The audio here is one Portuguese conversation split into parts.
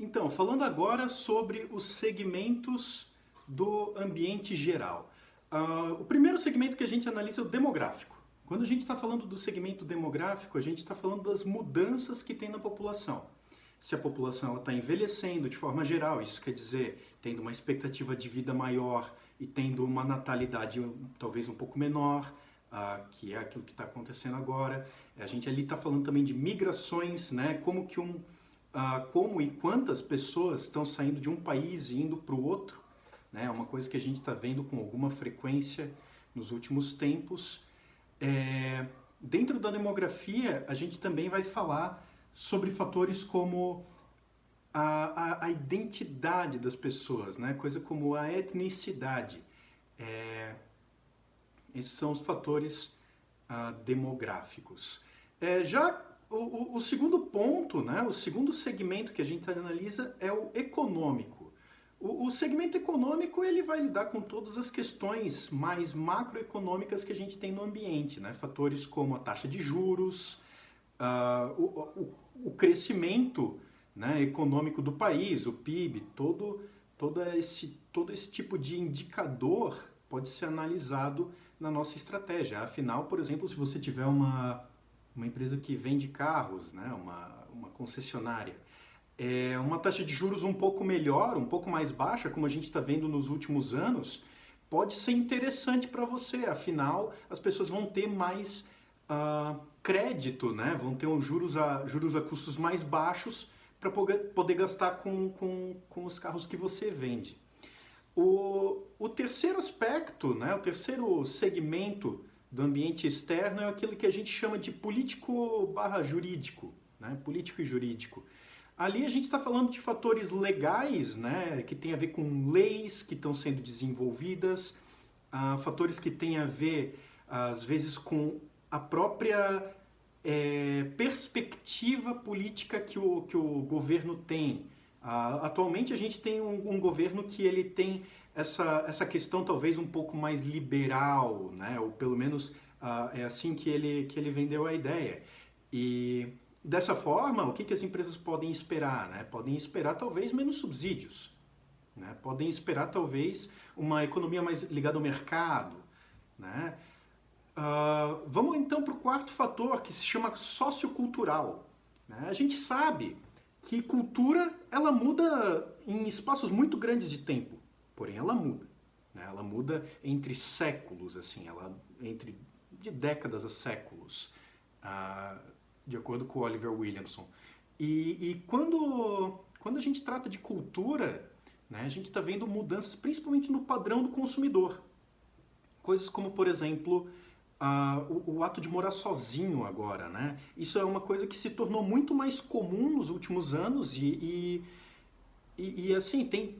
Então, falando agora sobre os segmentos do ambiente geral. O primeiro segmento que a gente analisa é o demográfico. Quando a gente está falando do segmento demográfico, a gente está falando das mudanças que tem na população. Se a população está envelhecendo de forma geral, isso quer dizer tendo uma expectativa de vida maior e tendo uma natalidade talvez um pouco menor, que é aquilo que está acontecendo agora. A gente ali está falando também de migrações, né? Como e quantas pessoas estão saindo de um país e indo para o outro, né? É uma coisa que a gente está vendo com alguma frequência nos últimos tempos. Dentro da demografia, a gente também vai falar sobre fatores como a identidade das pessoas, né? Coisa como a etnicidade. Esses são os fatores demográficos. Já o segundo ponto, né? O segundo segmento que a gente analisa é o econômico. O segmento econômico ele vai lidar com todas as questões mais macroeconômicas que a gente tem no ambiente, né? Fatores como a taxa de juros, o crescimento, né, econômico do país, o PIB, todo esse tipo de indicador pode ser analisado na nossa estratégia. Afinal, por exemplo, se você tiver uma empresa que vende carros, né, uma concessionária, uma taxa de juros um pouco melhor, um pouco mais baixa, como a gente está vendo nos últimos anos, pode ser interessante para você. Afinal, as pessoas vão ter mais crédito, né? Vão ter juros a custos mais baixos para poder gastar com os carros que você vende. O terceiro aspecto, né? O terceiro segmento do ambiente externo é aquilo que a gente chama de político/jurídico, né? Político e jurídico. Ali a gente está falando de fatores legais, né? Que tem a ver com leis que estão sendo desenvolvidas, fatores que têm a ver, às vezes, com a própria perspectiva política que o governo tem. Atualmente a gente tem um governo que ele tem essa questão talvez um pouco mais liberal, né? Ou pelo menos é assim que ele vendeu a ideia. E dessa forma, o que as empresas podem esperar, né? Podem esperar talvez menos subsídios, né? Podem esperar talvez uma economia mais ligada ao mercado, né? Vamos então para o quarto fator, que se chama sociocultural, né? A gente sabe que cultura ela muda em espaços muito grandes de tempo, porém ela muda, né? Ela muda entre séculos, assim, de décadas a séculos, de acordo com o Oliver Williamson. E quando a gente trata de cultura, né, a gente está vendo mudanças principalmente no padrão do consumidor. Coisas como, por exemplo, o ato de morar sozinho agora, né? Isso é uma coisa que se tornou muito mais comum nos últimos anos e assim, tem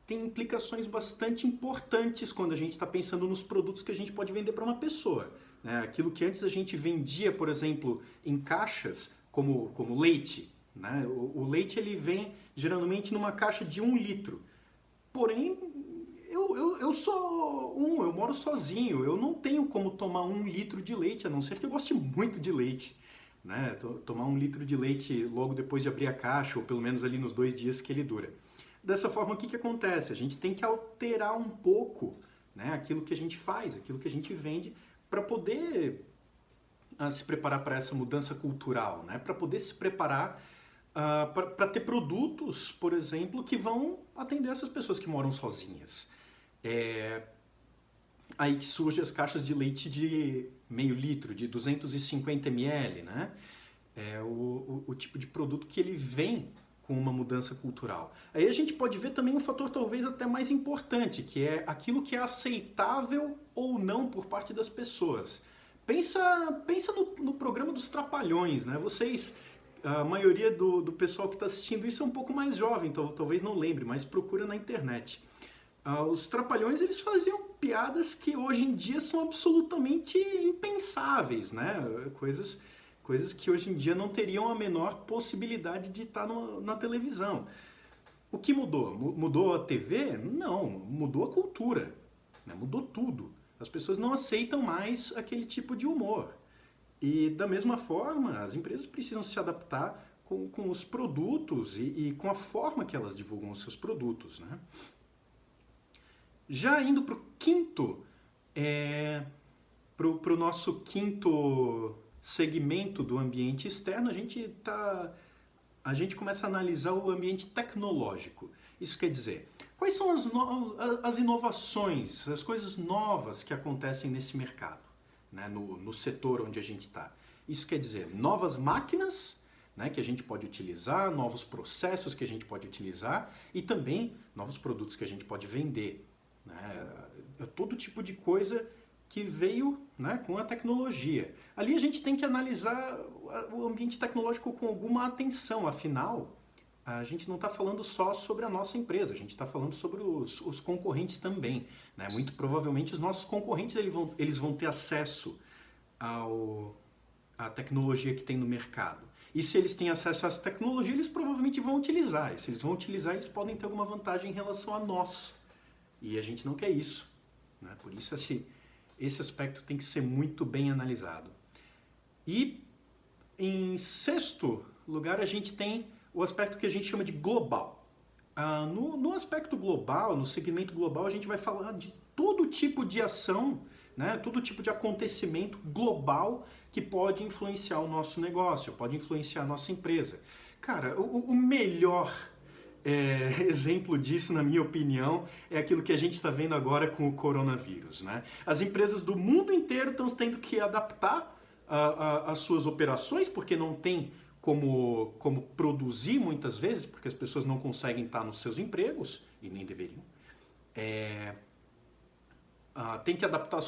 implicações bastante importantes quando a gente está pensando nos produtos que a gente pode vender para uma pessoa, né? Aquilo que antes a gente vendia, por exemplo, em caixas, como leite, né? O leite ele vem geralmente numa caixa de 1 litro. Porém, eu moro sozinho, eu não tenho como tomar 1 litro de leite, a não ser que eu goste muito de leite, né? Tomar 1 litro de leite logo depois de abrir a caixa, ou pelo menos ali nos 2 dias que ele dura. Dessa forma, o que acontece? A gente tem que alterar um pouco, né, aquilo que a gente faz, aquilo que a gente vende, para poder se preparar para essa mudança cultural, né? Para poder se preparar para ter produtos, por exemplo, que vão atender essas pessoas que moram sozinhas. Aí que surgem as caixas de leite de meio litro, de 250 ml, né? O tipo de produto que ele vem com uma mudança cultural. Aí a gente pode ver também um fator talvez até mais importante, que é aquilo que é aceitável ou não por parte das pessoas. Pensa no programa dos Trapalhões, né? A maioria do pessoal que está assistindo isso é um pouco mais jovem, então talvez não lembre, mas procura na internet. Os Trapalhões eles faziam piadas que hoje em dia são absolutamente impensáveis, né? Coisas que hoje em dia não teriam a menor possibilidade de estar na televisão. O que mudou? Mudou a TV? Não, mudou a cultura, né? Mudou tudo. As pessoas não aceitam mais aquele tipo de humor. E da mesma forma, as empresas precisam se adaptar com os produtos e com a forma que elas divulgam os seus produtos, né? Já indo para o quinto, para o nosso quinto segmento do ambiente externo, a gente começa a analisar o ambiente tecnológico. Isso quer dizer, quais são as inovações, as coisas novas que acontecem nesse mercado, né, no setor onde a gente está. Isso quer dizer, novas máquinas, né, que a gente pode utilizar, novos processos que a gente pode utilizar e também novos produtos que a gente pode vender. Né? Todo tipo de coisa que veio, né, com a tecnologia. Ali a gente tem que analisar o ambiente tecnológico com alguma atenção, afinal, a gente não está falando só sobre a nossa empresa, a gente está falando sobre os concorrentes também. Né? Muito provavelmente os nossos concorrentes eles vão ter acesso à tecnologia que tem no mercado. E se eles têm acesso a essa tecnologia, eles provavelmente vão utilizar. E se eles vão utilizar, eles podem ter alguma vantagem em relação a nós. E a gente não quer isso. Né? Por isso esse aspecto tem que ser muito bem analisado. E em sexto lugar, a gente tem o aspecto que a gente chama de global. No aspecto global, no segmento global, a gente vai falar de todo tipo de ação, né, todo tipo de acontecimento global que pode influenciar o nosso negócio, pode influenciar a nossa empresa. Cara, o melhor exemplo disso, na minha opinião, é aquilo que a gente está vendo agora com o coronavírus. Né? As empresas do mundo inteiro estão tendo que adaptar as suas operações, porque não tem como produzir muitas vezes, porque as pessoas não conseguem estar nos seus empregos, e nem deveriam. Tem que adaptar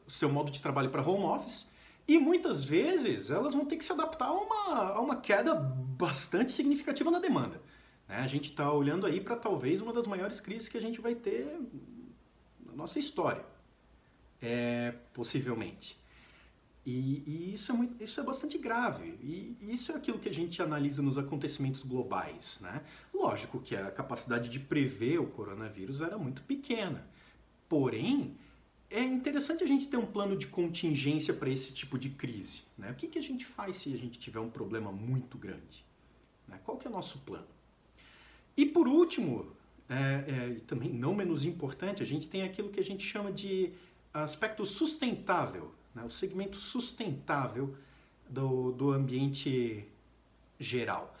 seu modo de trabalho para home office, e muitas vezes elas vão ter que se adaptar a uma queda bastante significativa na demanda. Né? A gente está olhando aí para talvez uma das maiores crises que a gente vai ter na nossa história, possivelmente. E isso é bastante grave. E isso é aquilo que a gente analisa nos acontecimentos globais. Né? Lógico que a capacidade de prever o coronavírus era muito pequena. Porém, é interessante a gente ter um plano de contingência para esse tipo de crise. Né? O que a gente faz se a gente tiver um problema muito grande? Né? Qual que é o nosso plano? E por último, e também não menos importante, a gente tem aquilo que a gente chama de aspecto sustentável. O segmento sustentável do ambiente geral.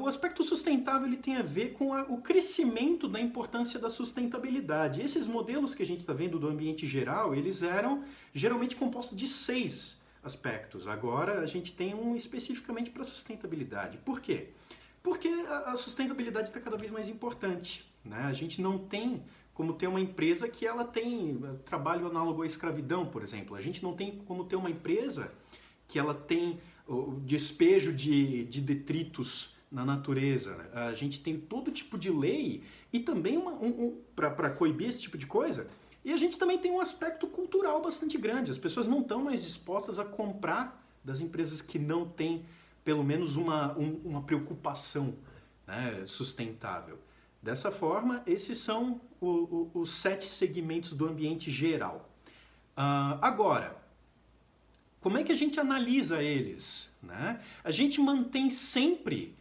O aspecto sustentável ele tem a ver com o crescimento da importância da sustentabilidade. Esses modelos que a gente está vendo do ambiente geral, eles eram geralmente compostos de 6 aspectos. Agora a gente tem um especificamente para sustentabilidade. Por quê? Porque a sustentabilidade está cada vez mais importante. Né? A gente não tem como ter uma empresa que ela tem trabalho análogo à escravidão, por exemplo. A gente não tem como ter uma empresa que ela tem o despejo de detritos na natureza. Né? A gente tem todo tipo de lei e também para coibir esse tipo de coisa. E a gente também tem um aspecto cultural bastante grande. As pessoas não estão mais dispostas a comprar das empresas que não têm pelo menos uma preocupação, né, sustentável. Dessa forma, esses são os 7 segmentos do ambiente geral. Agora, como é que a gente analisa eles? Né? A gente mantém sempre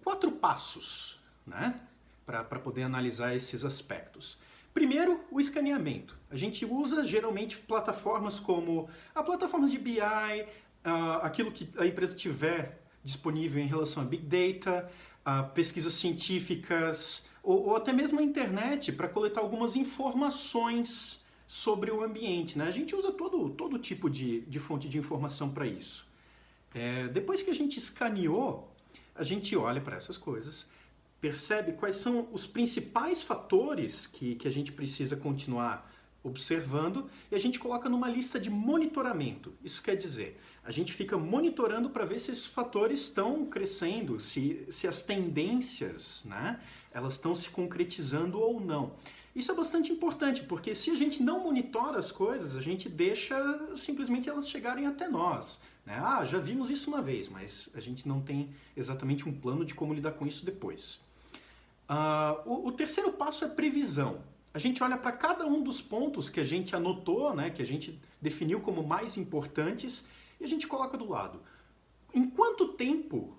4 passos, né, para poder analisar esses aspectos. Primeiro, o escaneamento. A gente usa geralmente plataformas como a plataforma de BI, aquilo que a empresa tiver disponível em relação a Big Data, pesquisas científicas ou até mesmo a internet para coletar algumas informações sobre o ambiente. Né? A gente usa todo tipo de fonte de informação para isso. Depois que a gente escaneou, a gente olha para essas coisas, percebe quais são os principais fatores que a gente precisa continuar observando e a gente coloca numa lista de monitoramento. Isso quer dizer, a gente fica monitorando para ver se esses fatores estão crescendo, se as tendências, né, elas estão se concretizando ou não. Isso é bastante importante, porque se a gente não monitora as coisas, a gente deixa simplesmente elas chegarem até nós. Né? Já vimos isso uma vez, mas a gente não tem exatamente um plano de como lidar com isso depois. O terceiro passo é previsão. A gente olha para cada um dos pontos que a gente anotou, né, que a gente definiu como mais importantes, e a gente coloca do lado. em quanto tempo,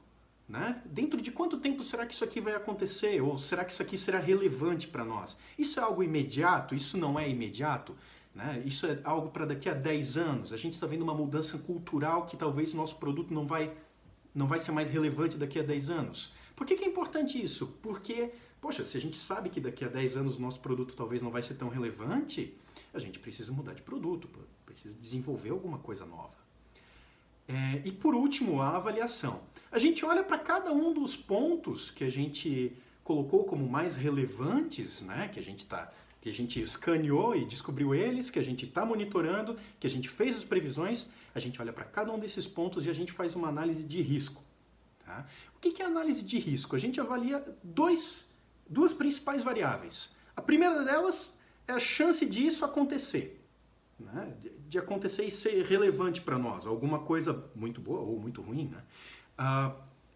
né? Dentro de quanto tempo será que isso aqui vai acontecer? Ou será que isso aqui será relevante para nós? Isso é algo imediato? Isso não é imediato? Né? Isso é algo para daqui a 10 anos? A gente está vendo uma mudança cultural que talvez o nosso produto não vai ser mais relevante daqui a 10 anos. Por que é importante isso? Porque, poxa, se a gente sabe que daqui a 10 anos o nosso produto talvez não vai ser tão relevante, a gente precisa mudar de produto, precisa desenvolver alguma coisa nova. E por último, a avaliação. A gente olha para cada um dos pontos que a gente colocou como mais relevantes, né, que a gente escaneou e descobriu eles, que a gente está monitorando, que a gente fez as previsões, a gente olha para cada um desses pontos e a gente faz uma análise de risco. Tá? O que é análise de risco? A gente avalia duas principais variáveis. A primeira delas é a chance disso acontecer. Né? De acontecer e ser relevante para nós, alguma coisa muito boa ou muito ruim. Né?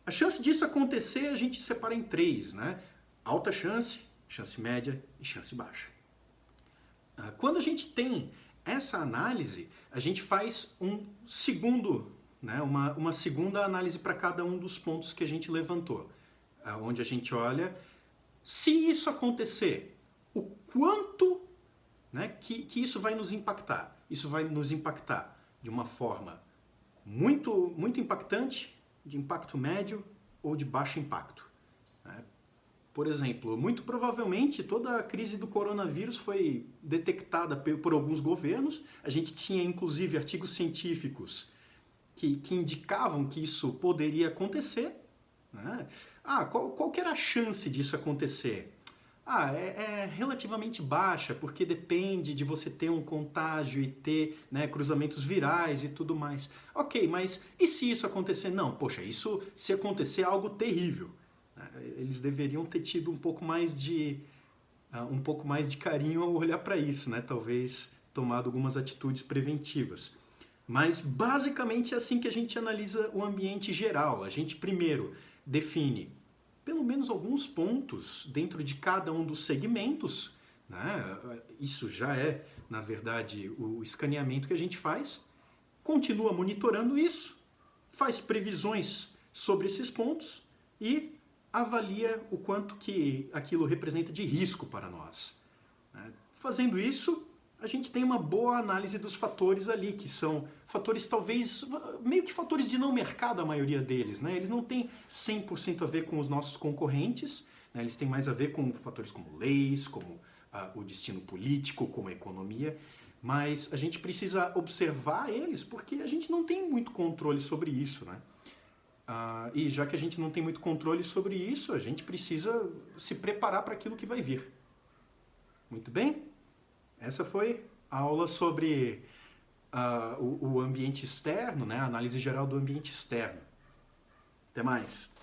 A chance disso acontecer a gente separa em três, né? Alta chance, chance média e chance baixa. Quando a gente tem essa análise, a gente faz um segundo, né? uma segunda análise para cada um dos pontos que a gente levantou, onde a gente olha se isso acontecer, o quanto, né, que isso vai nos impactar. Isso vai nos impactar de uma forma muito, muito impactante, de impacto médio ou de baixo impacto. Né? Por exemplo, muito provavelmente toda a crise do coronavírus foi detectada por alguns governos. A gente tinha inclusive artigos científicos que indicavam que isso poderia acontecer. Né? Qual que era a chance disso acontecer? É relativamente baixa, porque depende de você ter um contágio e ter, né, cruzamentos virais e tudo mais. Ok, mas e se isso acontecer? Não, poxa, isso se acontecer é algo terrível. Eles deveriam ter tido um pouco mais de carinho ao olhar para isso, né? Talvez tomado algumas atitudes preventivas. Mas basicamente é assim que a gente analisa o ambiente geral. A gente primeiro define pelo menos alguns pontos dentro de cada um dos segmentos, né? Isso já é, na verdade, o escaneamento que a gente faz, continua monitorando isso, faz previsões sobre esses pontos e avalia o quanto que aquilo representa de risco para nós. Fazendo isso, a gente tem uma boa análise dos fatores ali, que são fatores talvez, meio que fatores de não mercado, a maioria deles. Né? Eles não têm 100% a ver com os nossos concorrentes, né? Eles têm mais a ver com fatores como leis, como o destino político, como a economia, mas a gente precisa observar eles porque a gente não tem muito controle sobre isso. Né? E já que a gente não tem muito controle sobre isso, a gente precisa se preparar para aquilo que vai vir. Muito bem? Essa foi a aula sobre o ambiente externo, né? A análise geral do ambiente externo. Até mais!